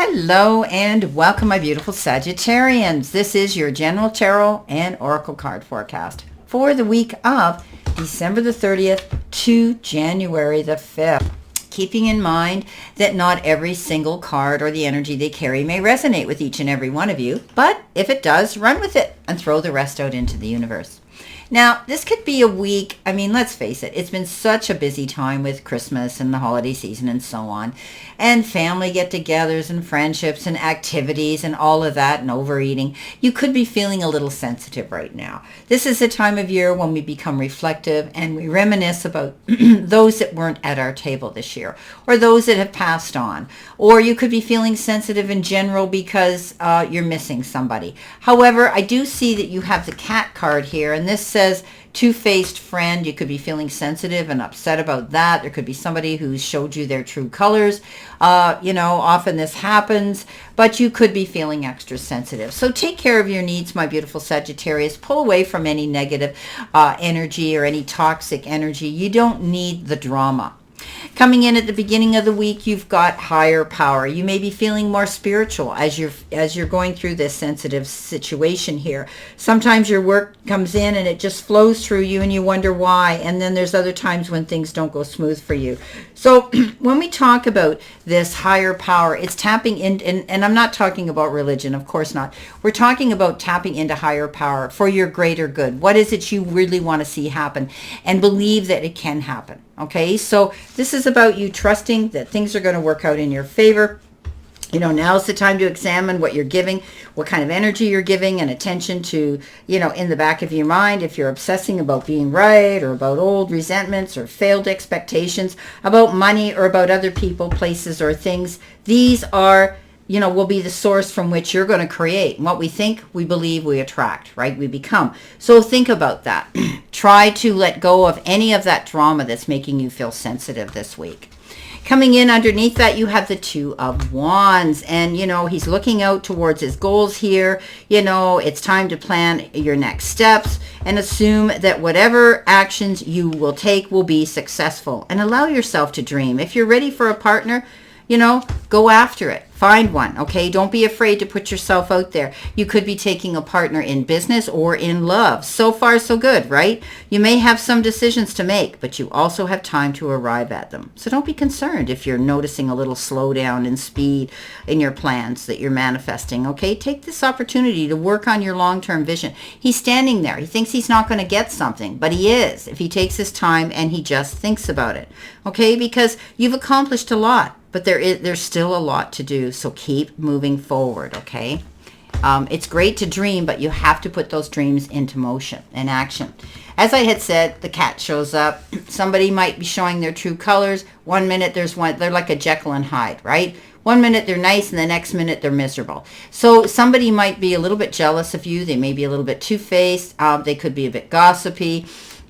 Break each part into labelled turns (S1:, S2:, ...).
S1: Hello and welcome, my beautiful Sagittarians. This is your general tarot and oracle card forecast for the week of December the 30th to January the 5th. Keeping in mind that not every single card or the energy they carry may resonate with each and every one of you, but if it does, run with it and throw the rest out into the universe. Now, this could be a week, let's face it, it's been such a busy time with Christmas and the holiday season and so on, and family get-togethers and friendships and activities and all of that and overeating. You could be feeling a little sensitive right now. This is a time of year when we become reflective and we reminisce about those that weren't at our table this year, or those that have passed on, or you could be feeling sensitive in general because you're missing somebody. However, I do see that you have the cat card here, and this says two-faced friend. You could be feeling sensitive and upset about that. There could be somebody who's showed you their true colors. Often this happens, but you could be feeling extra sensitive. So take care of your needs, my beautiful Sagittarius. Pull away from any negative energy or any toxic energy. You don't need the drama. Coming in at the beginning of the week, you've got higher power. You may be feeling more spiritual as you're going through this sensitive situation here. Sometimes your work comes in and it just flows through you and you wonder why. And then there's other times when things don't go smooth for you. So when we talk about this higher power, it's tapping in, and I'm not talking about religion, of course not. We're talking about tapping into higher power for your greater good. What is it you really want to see happen and believe that it can happen? Okay, so this is about you trusting that things are going to work out in your favor. Now's the time to examine what you're giving, what kind of energy you're giving and attention to, in the back of your mind. If you're obsessing about being right or about old resentments or failed expectations, about money or about other people, places, or things, these are will be the source from which you're going to create. What we think, we believe, we attract, right? We become. So think about that. Try to let go of any of that drama that's making you feel sensitive this week. Coming in underneath that, you have the Two of Wands. And, he's looking out towards his goals here. It's time to plan your next steps and assume that whatever actions you will take will be successful. And allow yourself to dream. If you're ready for a partner, go after it. Find one, okay? Don't be afraid to put yourself out there. You could be taking a partner in business or in love. So far, so good, right? You may have some decisions to make, but you also have time to arrive at them. So don't be concerned if you're noticing a little slowdown in speed in your plans that you're manifesting, okay? Take this opportunity to work on your long-term vision. He's standing there. He thinks he's not going to get something, but he is if he takes his time and he just thinks about it, okay? Because you've accomplished a lot. But there's still a lot to do, so keep moving forward, okay? It's great to dream, but you have to put those dreams into motion and action. As I had said, the cat shows up. Somebody might be showing their true colors. 1 minute they're like a Jekyll and Hyde, right? 1 minute they're nice and the next minute they're miserable. So somebody might be a little bit jealous of you. They may be a little bit two-faced. They could be a bit gossipy.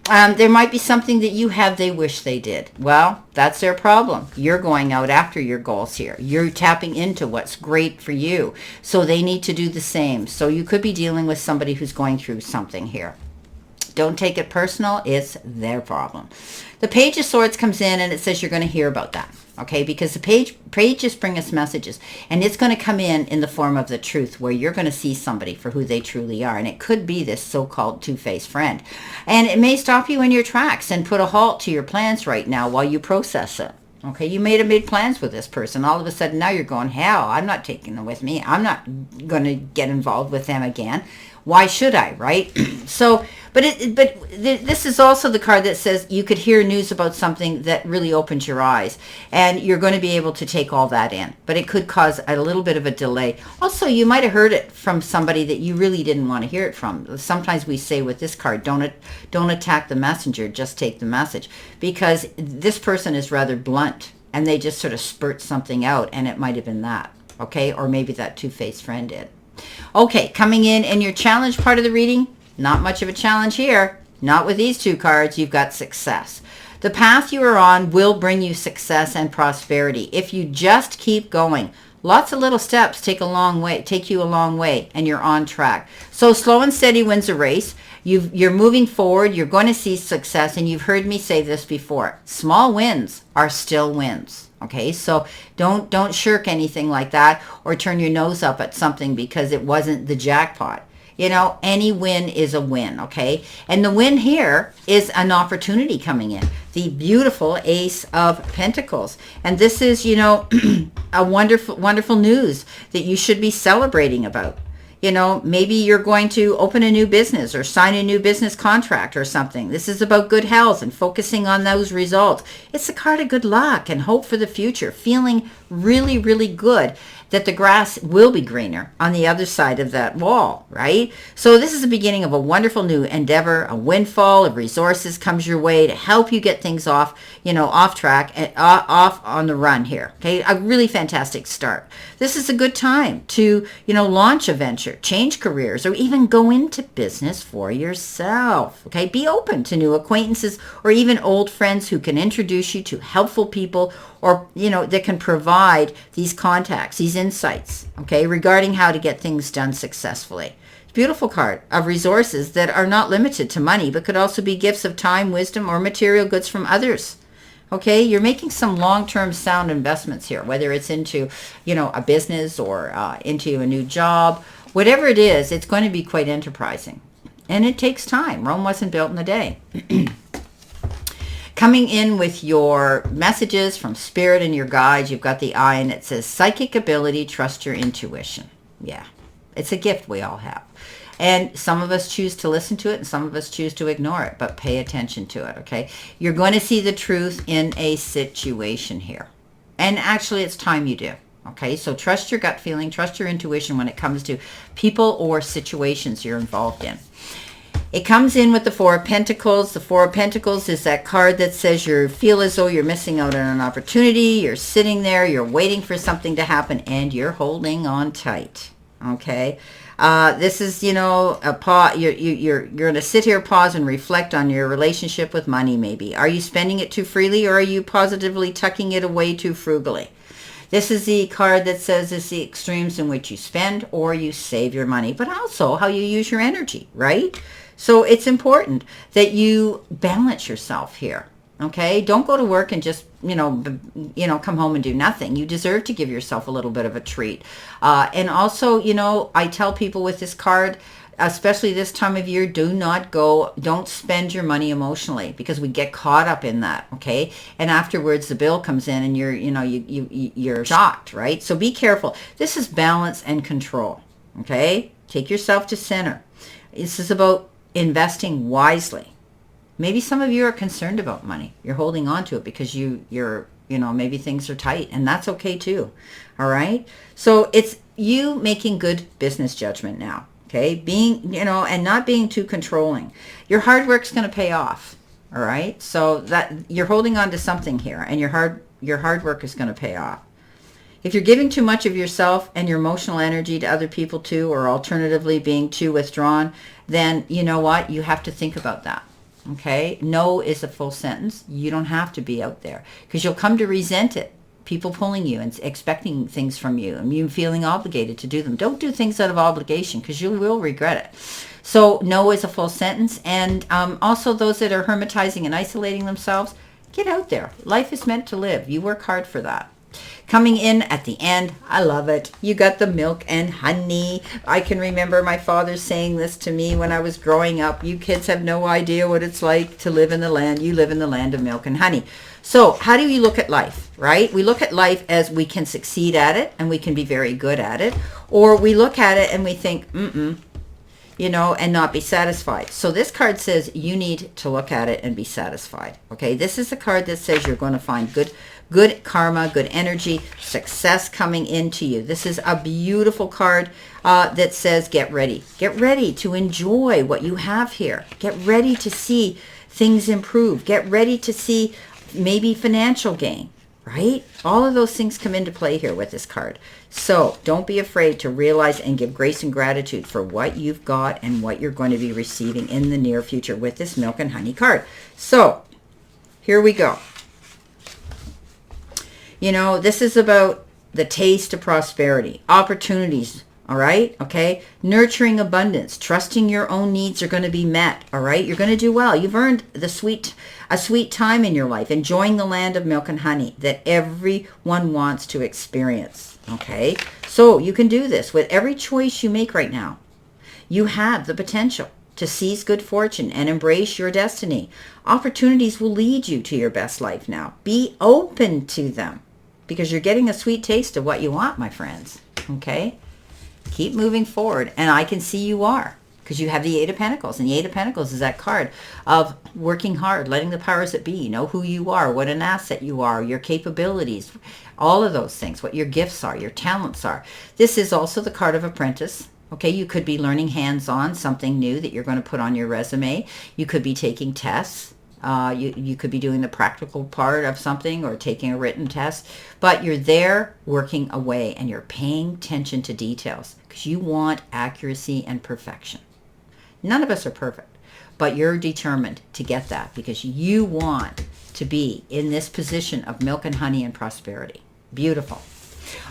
S1: There might be something that you have they wish they did. Well, that's their problem. You're going out after your goals here. You're tapping into what's great for you. So they need to do the same. So you could be dealing with somebody who's going through something here. Don't take it personal. It's their problem. The Page of Swords comes in and it says you're going to hear about that. Okay, because the pages bring us messages, and it's going to come in the form of the truth, where you're going to see somebody for who they truly are, and it could be this so-called two-faced friend, and it may stop you in your tracks and put a halt to your plans right now while you process it. Okay, you may have made plans with this person. All of a sudden now you're going, hell, I'm not taking them with me. I'm not going to get involved with them again. Why should I, right? So, but this is also the card that says you could hear news about something that really opens your eyes, and you're going to be able to take all that in. But it could cause a little bit of a delay. Also, you might have heard it from somebody that you really didn't want to hear it from. Sometimes we say with this card, don't attack the messenger, just take the message, because this person is rather blunt, and they just sort of spurt something out, and it might have been that, okay? Or maybe that two-faced friend did. Okay, coming in your challenge part of the reading, not much of a challenge here. Not with these two cards. You've got success. The path you are on will bring you success and prosperity if you just keep going. Lots of little steps take you a long way, and you're on track. So slow and steady wins a race. You're moving forward. You're going to see success, and you've heard me say this before. Small wins are still wins. Okay, so don't shirk anything like that or turn your nose up at something because it wasn't the jackpot. You know, any win is a win, okay? And the win here is an opportunity coming in. The beautiful Ace of Pentacles. And this is, you know, a wonderful news that you should be celebrating about. You know, maybe you're going to open a new business or sign a new business contract or something. This is about good health and focusing on those results. It's a card of good luck and hope for the future. Feeling really, really good that the grass will be greener on the other side of that wall, right? So this is the beginning of a wonderful new endeavor. A windfall of resources comes your way to help you get things off, you know, off track and off on the run here. Okay, a really fantastic start. This is a good time to, you know, launch a venture, change careers, or even go into business for yourself. Okay, be open to new acquaintances or even old friends who can introduce you to helpful people, or, you know, that can provide these contacts, these insights, okay, regarding how to get things done successfully. It's a beautiful card of resources that are not limited to money, but could also be gifts of time, wisdom, or material goods from others. Okay, you're making some long-term sound investments here, whether it's into, you know, a business or into a new job. Whatever it is, it's going to be quite enterprising. And it takes time. Rome wasn't built in a day. Coming in with your messages from Spirit and your guides, you've got the eye, and it says, psychic ability, trust your intuition. Yeah, it's a gift we all have. And some of us choose to listen to it and some of us choose to ignore it, but pay attention to it, okay? You're going to see the truth in a situation here. And actually, it's time you do, okay? So trust your gut feeling, trust your intuition when it comes to people or situations you're involved in. It comes in with the Four of Pentacles. The Four of Pentacles is that card that says you feel as though you're missing out on an opportunity. You're sitting there, you're waiting for something to happen, and you're holding on tight, okay? This is, you know, a pause. You're going to sit here, pause, and reflect on your relationship with money, maybe. Are you spending it too freely, or are you positively tucking it away too frugally? This is the card that says it's the extremes in which you spend or you save your money, but also how you use your energy, right? So it's important that you balance yourself here, okay? Don't go to work and just, you know, come home and do nothing. You deserve to give yourself a little bit of a treat. And also, you know, I tell people with this card, especially this time of year, don't spend your money emotionally, because we get caught up in that, okay? And afterwards the bill comes in and you're shocked, right? So be careful. This is balance and control, okay? Take yourself to center. This is about investing wisely. Maybe some of you are concerned about money. You're holding on to it because you're maybe things are tight, and that's okay too. All right? So it's you making good business judgment now. Okay? Being, and not being too controlling. Your hard work's going to pay off. All right? So that you're holding on to something here, and your hard work is going to pay off. If you're giving too much of yourself and your emotional energy to other people too, or alternatively being too withdrawn, then you know what? You have to think about that. Okay? No is a full sentence. You don't have to be out there, because you'll come to resent it. People pulling you and expecting things from you and you feeling obligated to do them. Don't do things out of obligation, because you will regret it. So no is a full sentence. And also those that are hermetizing and isolating themselves, get out there. Life is meant to live. You work hard for that. Coming in at the end, I love it. You got the milk and honey. I can remember my father saying this to me when I was growing up. You kids have no idea what it's like to live in the land. You live in the land of milk and honey. So how do you look at life, right? We look at life as we can succeed at it and we can be very good at it. Or we look at it and we think, and not be satisfied. So this card says you need to look at it and be satisfied. Okay, this is a card that says you're going to find good karma, good energy, success coming into you. This is a beautiful card that says get ready. Get ready to enjoy what you have here. Get ready to see things improve. Get ready to see maybe financial gain, right? All of those things come into play here with this card. So don't be afraid to realize and give grace and gratitude for what you've got and what you're going to be receiving in the near future with this milk and honey card. So here we go. This is about the taste of prosperity, opportunities All right. Okay. Nurturing abundance, trusting your own needs are going to be met. All right. You're going to do well. You've earned a sweet time in your life, enjoying the land of milk and honey that everyone wants to experience. Okay. So you can do this with every choice you make right now. You have the potential to seize good fortune and embrace your destiny. Opportunities will lead you to your best life now. Be open to them because you're getting a sweet taste of what you want, my friends. Okay. Keep moving forward, and I can see you are, because you have the Eight of Pentacles, and the Eight of Pentacles is that card of working hard, letting the powers that be know who you are, what an asset you are, your capabilities, all of those things, what your gifts are, your talents are. This is also the card of apprentice. Okay, you could be learning hands-on, something new that you're going to put on your resume. You could be taking tests. You could be doing the practical part of something or taking a written test, but you're there working away and you're paying attention to details because you want accuracy and perfection. None of us are perfect, but you're determined to get that because you want to be in this position of milk and honey and prosperity. Beautiful.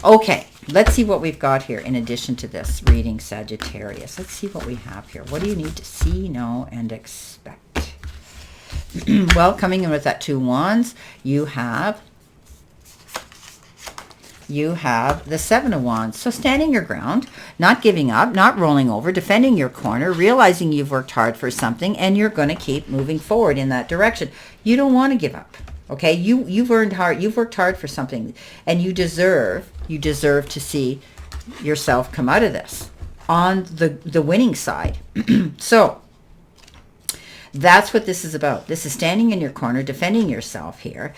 S1: Okay, let's see what we've got here in addition to this reading, Sagittarius. Let's see what we have here. What do you need to see, know, and expect? Well, coming in with that Two Wands, you have the Seven of Wands. So standing your ground, not giving up, not rolling over, defending your corner, realizing you've worked hard for something, and you're going to keep moving forward in that direction. You don't want to give up. Okay, you've earned hard, you've worked hard for something, and you deserve to see yourself come out of this on the winning side. So that's what this is about. This is standing in your corner, defending yourself here,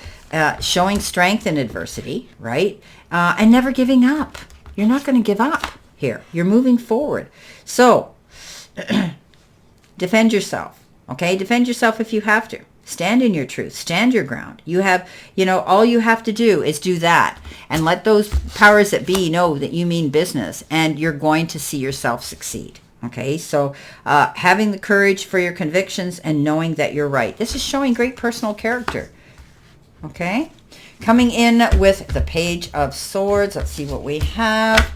S1: showing strength in adversity, right? And never giving up. You're not going to give up here. You're moving forward. So defend yourself, okay? Defend yourself if you have to. Stand in your truth. Stand your ground. You have, all you have to do is do that and let those powers that be know that you mean business and you're going to see yourself succeed. Okay, so having the courage for your convictions and knowing that you're right. This is showing great personal character. Okay, coming in with the Page of Swords. Let's see what we have.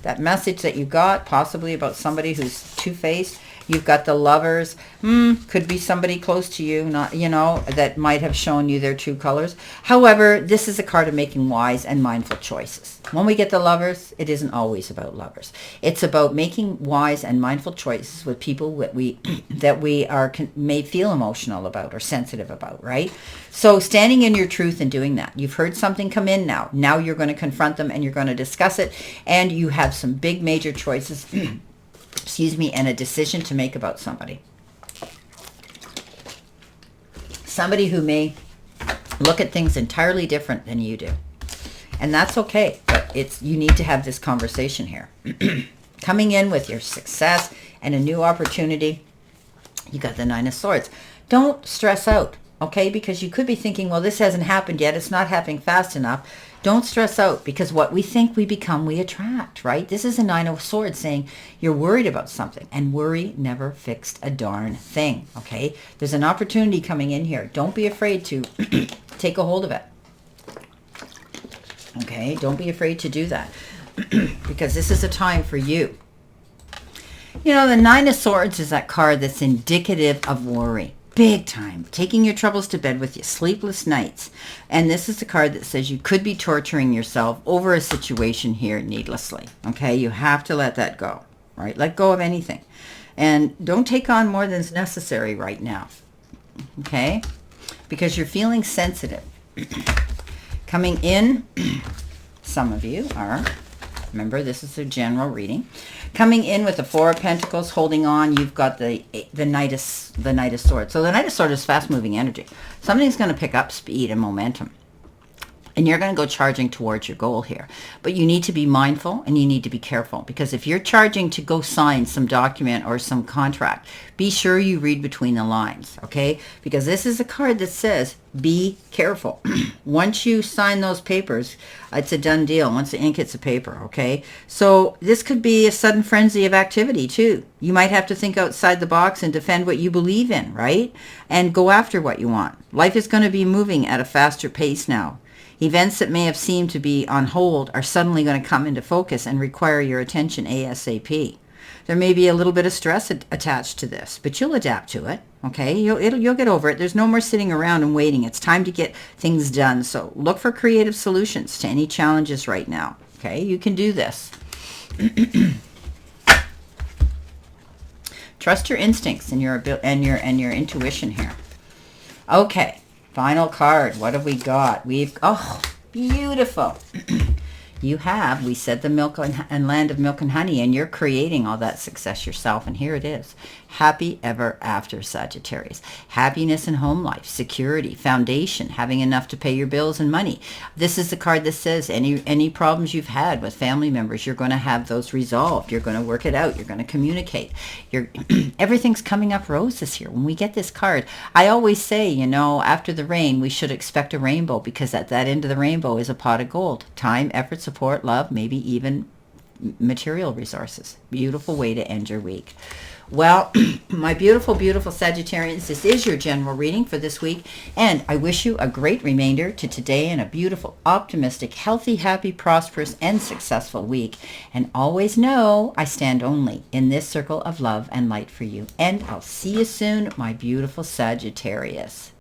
S1: That message that you got, possibly about somebody who's two-faced. You've got the Lovers. Could be somebody close to you, not that might have shown you their true colors. However, this is a card of making wise and mindful choices. When we get the Lovers, it isn't always about lovers. It's about making wise and mindful choices with people that we may feel emotional about or sensitive about, right? So standing in your truth and doing that. You've heard something come in now. Now you're going to confront them and you're going to discuss it, and you have some big major choices and a decision to make about somebody. Somebody who may look at things entirely different than you do. And that's okay, but you need to have this conversation here. Coming in with your success and a new opportunity, you got the Nine of Swords. Don't stress out, okay? Because you could be thinking, well, this hasn't happened yet. It's not happening fast enough. Don't stress out, because what we think we become, we attract, right? This is a Nine of Swords saying you're worried about something, and worry never fixed a darn thing, okay? There's an opportunity coming in here. Don't be afraid to take a hold of it, okay? Don't be afraid to do that, because this is a time for you. The Nine of Swords is that card that's indicative of worry. Big time. Taking your troubles to bed with you. Sleepless nights. And this is the card that says you could be torturing yourself over a situation here needlessly. Okay? You have to let that go. Right? Let go of anything. And don't take on more than is necessary right now. Okay? Because you're feeling sensitive. Coming in, some of you are, remember this is a general reading. Coming in with the Four of Pentacles, holding on, you've got the Knight of Swords. So the Knight of Swords is fast-moving energy. Something's going to pick up speed and momentum. And you're going to go charging towards your goal here. But you need to be mindful and you need to be careful. Because if you're charging to go sign some document or some contract, be sure you read between the lines, okay? Because this is a card that says, be careful. Once you sign those papers, it's a done deal. Once the ink hits the paper, okay? So this could be a sudden frenzy of activity too. You might have to think outside the box and defend what you believe in, right? And go after what you want. Life is going to be moving at a faster pace now. Events that may have seemed to be on hold are suddenly going to come into focus and require your attention ASAP. There may be a little bit of stress attached to this, but you'll adapt to it, okay? You'll get over it. There's no more sitting around and waiting. It's time to get things done. So look for creative solutions to any challenges right now, okay? You can do this. Trust your instincts and your intuition here. Okay, final card. What have we got? Oh, beautiful. We said the milk and land of milk and honey, and you're creating all that success yourself. And here it is. Happy ever after, Sagittarius. Happiness in home life, security, foundation, having enough to pay your bills and money. This is the card that says any problems you've had with family members, you're going to have those resolved. You're going to work it out. You're going to communicate. Everything's coming up roses here. When we get this card, I always say, after the rain, we should expect a rainbow, because at that end of the rainbow is a pot of gold. Time, effort, support, love, maybe even material resources. Beautiful way to end your week. Well, my beautiful, beautiful Sagittarians, this is your general reading for this week, and I wish you a great remainder to today and a beautiful, optimistic, healthy, happy, prosperous, and successful week. And always know I stand only in this circle of love and light for you. And I'll see you soon, my beautiful Sagittarius.